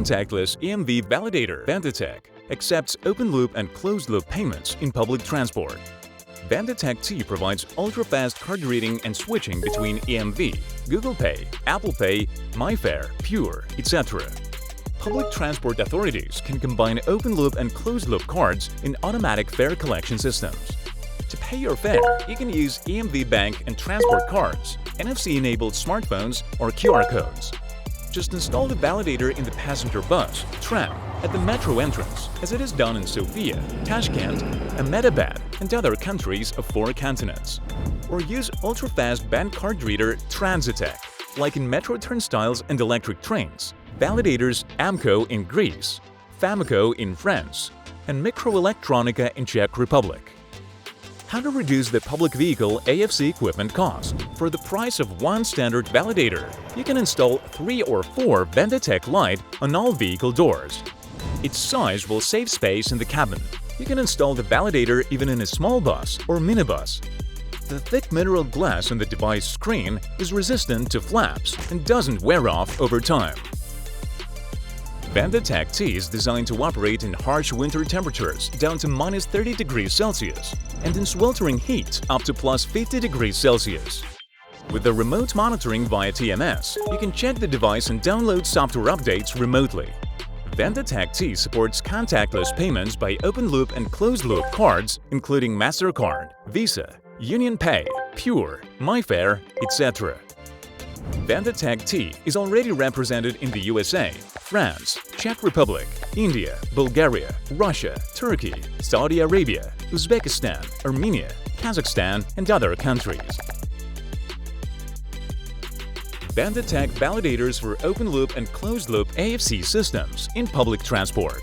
Contactless EMV validator VENDOTEK accepts open-loop and closed-loop payments in public transport. VENDOTEK T provides ultra-fast card reading and switching between EMV, Google Pay, Apple Pay, Mifare, Pure, etc. Public transport authorities can combine open-loop and closed-loop cards in automatic fare collection systems. To pay your fare, you can use EMV bank and transport cards, NFC-enabled smartphones, or QR codes. Just install the validator in the passenger bus, tram, at the metro entrance, as it is done in Sofia, Tashkent, Ahmedabad, and other countries of 4 continents. Or use ultra-fast bank card reader TransitTech, like in metro turnstiles and electric trains, validators AMCO in Greece, Famoco in France, and Mikroelektronika in Czech Republic. How to reduce the public vehicle AFC equipment cost? For the price of one standard validator, you can install 3 or 4 VENDOTEK Lite on all vehicle doors. Its size will save space in the cabin. You can install the validator even in a small bus or minibus. The thick mineral glass on the device screen is resistant to flaps and doesn't wear off over time. VENDOTEK T is designed to operate in harsh winter temperatures down to -30 degrees Celsius and in sweltering heat up to +50 degrees Celsius. With the remote monitoring via TMS, you can check the device and download software updates remotely. VENDOTEK T supports contactless payments by open-loop and closed-loop cards, including Mastercard, Visa, UnionPay, Pure, Mifare, etc. VENDOTEK T is already represented in the USA, France, Czech Republic, India, Bulgaria, Russia, Turkey, Saudi Arabia, Uzbekistan, Armenia, Kazakhstan, and other countries. VENDOTEK validators for open-loop and closed-loop AFC systems in public transport.